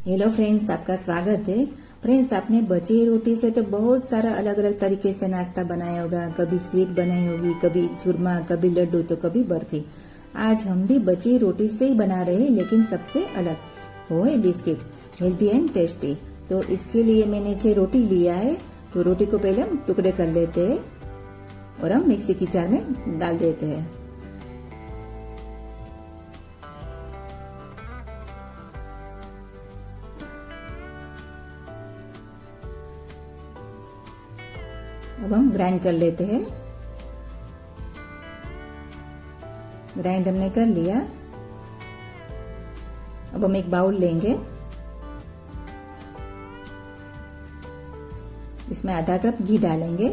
Hello friends, आपका स्वागत है। फ्रेंड्स, आपने बची हुई रोटी से तो बहुत सारा अलग अलग तरीके से नाश्ता बनाया होगा। कभी स्वीट बनाई होगी, कभी चूरमा, कभी लड्डू, तो कभी बर्फी। आज हम भी बची हुई रोटी से ही बना रहे हैं, लेकिन सबसे अलग वो है बिस्किट, हेल्दी एंड टेस्टी। तो इसके लिए मैंने 6 रोटी लिया है। तो रोटी को पहले हम टुकड़े कर लेते हैं और हम मिक्सी की जार में डाल देते हैं। अब हम ग्राइंड कर लेते हैं। ग्राइंड हमने कर लिया। अब हम एक बाउल लेंगे, इसमें आधा कप घी डालेंगे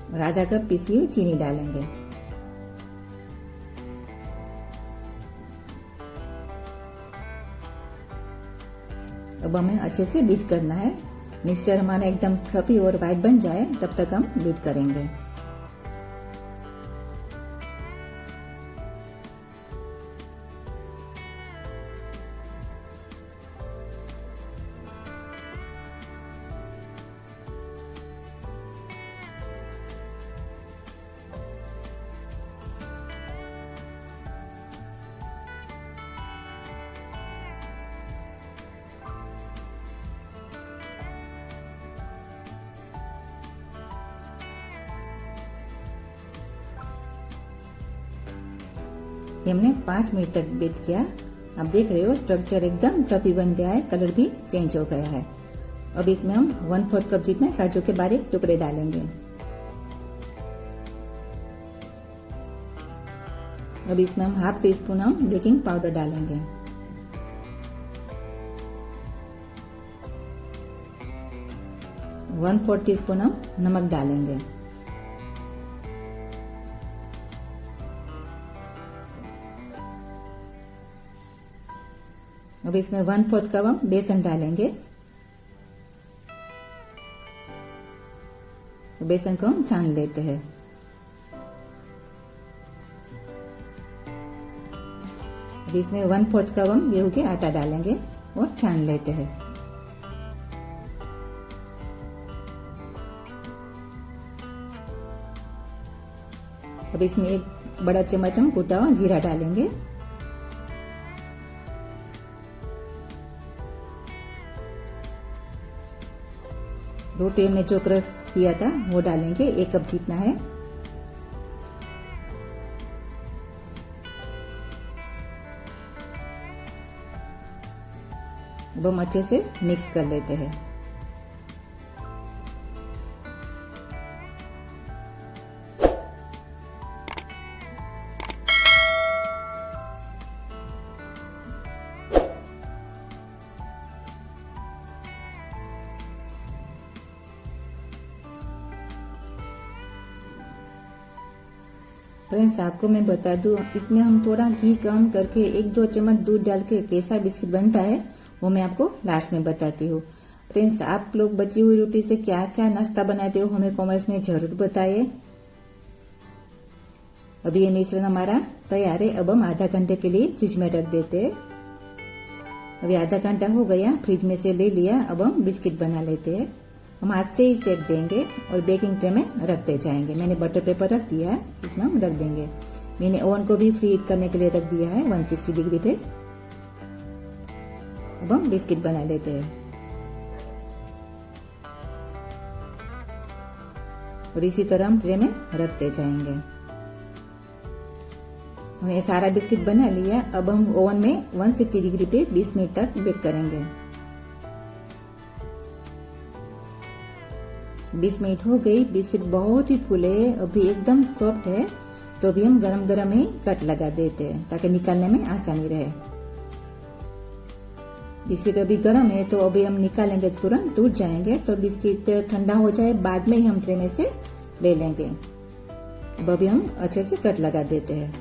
और आधा कप पिसी हुई चीनी डालेंगे। अब हमें अच्छे से बीट करना है। मिक्सचर हमारा एकदम फ्लफी और वाइट बन जाए तब तक हम बीट करेंगे। ये हमने 5 मिनट तक बीट किया। आप देख रहे हो स्ट्रक्चर एकदम फ्लफी बन गया है, कलर भी चेंज हो गया है। अब इसमें हम 1/4 कप जितना काजू के बारीक टुकड़े डालेंगे। अब इसमें हम 1/2 टीस्पून हम बेकिंग पाउडर डालेंगे। वन 1/4 टीस्पून हम नमक डालेंगे। अब इसमें 1/4 कप हम बेसन डालेंगे। बेसन को हम छान लेते हैं। अब इसमें 1/4 कप हम गेहूं के आटा डालेंगे और छान लेते हैं। अब इसमें 1 बड़ा चम्मच हम कूटा हुआ जीरा डालेंगे। रोटी हमने जो क्रश किया था वो डालेंगे, 1 कप जितना है। अब हम अच्छे से मिक्स कर लेते हैं। फ्रेंड्स, आपको मैं बता दूं, इसमें हम थोड़ा घी कम करके 1-2 चम्मच दूध डाल के कैसा बिस्किट बनता है वो मैं आपको लास्ट में बताती हूँ। फ्रेंड्स, आप लोग बची हुई रोटी से क्या क्या नाश्ता बनाते हो हमें कमेंट्स में जरूर बताइए। अभी ये मिश्रण हमारा तैयार है। अब हम आधा घंटे के लिए फ्रिज में रख देते हैं। अभी आधा घंटा हो गया, फ्रिज में से ले लिया। अब हम बिस्किट बना लेते हैं। हम हाथ से ही शेप देंगे और बेकिंग ट्रे में रखते जाएंगे। मैंने बटर पेपर रख दिया है, इसमें हम रख देंगे। मैंने ओवन को भी फ्री हीट करने के लिए रख दिया है 160 डिग्री पे। अब हम बिस्किट बना लेते हैं और इसी तरह हम ट्रे में रखते जाएंगे। हमने सारा बिस्किट बना लिया। अब हम ओवन में 160 डिग्री पे 20 मिनट तक बेक करेंगे। 20 मिनट हो गई। बिस्किट बहुत ही फूले, अभी एकदम सॉफ्ट है। तो अभी हम गरम गरम ही कट लगा देते हैं ताकि निकालने में आसानी रहे। बिस्किट अभी गरम है तो अभी हम निकालेंगे तुरंत टूट जाएंगे। तो बिस्किट ठंडा हो जाए बाद में ही हम ट्रे में से ले लेंगे। अब अभी हम अच्छे से कट लगा देते हैं।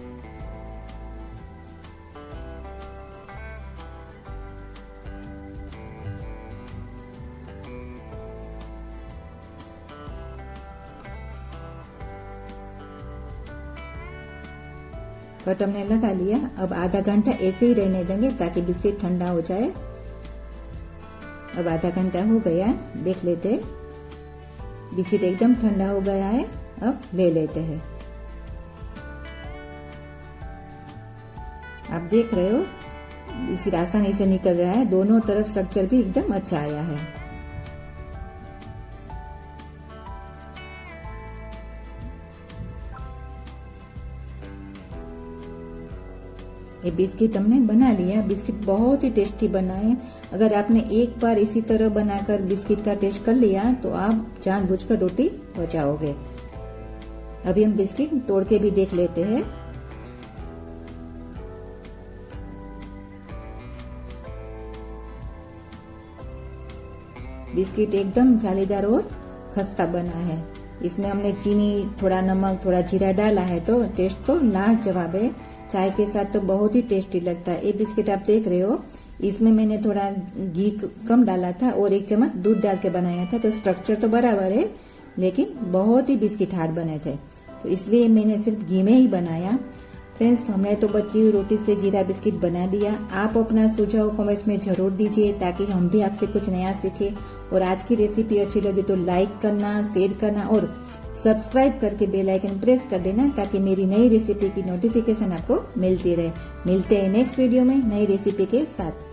कट हमने लगा लिया। अब आधा घंटा ऐसे ही रहने देंगे ताकि बिस्किट ठंडा हो जाए। अब आधा घंटा हो गया, देख लेते हैं। बिस्किट एकदम ठंडा हो गया है। अब ले लेते हैं। आप देख रहे हो बिस्किट आसानी से निकल रहा है। दोनों तरफ स्ट्रक्चर भी एकदम अच्छा आया है। ये बिस्किट हमने बना लिया। बिस्किट बहुत ही टेस्टी बना है। अगर आपने एक बार इसी तरह बनाकर बिस्किट का टेस्ट कर लिया तो आप जानबूझकर रोटी बचाओगे। अभी हम बिस्किट तोड़ के भी देख लेते हैं। बिस्किट एकदम जालीदार और खस्ता बना है। इसमें हमने चीनी, थोड़ा नमक, थोड़ा जीरा डाला है तो टेस्ट तो लाजवाब है। चाय के साथ तो बहुत ही टेस्टी लगता है। ये बिस्किट आप देख रहे हो, इसमें मैंने थोड़ा घी कम डाला था और 1 चम्मच दूध डाल के बनाया था, तो स्ट्रक्चर तो बराबर है लेकिन बहुत ही बिस्किट हार्ड बने थे, तो इसलिए मैंने सिर्फ घी में ही बनाया। फ्रेंड्स, हमने तो बची हुई रोटी से जीरा बिस्किट बना दिया। आप अपना सुझाव कमेंट्स में जरूर दीजिए ताकि हम भी आपसे कुछ नया सीखें। और आज की रेसिपी अच्छी लगी तो लाइक करना, शेयर करना और सब्सक्राइब करके बेल आइकन प्रेस कर देना ताकि मेरी नई रेसिपी की नोटिफिकेशन आपको मिलती रहे। मिलते हैं नेक्स्ट वीडियो में नई रेसिपी के साथ।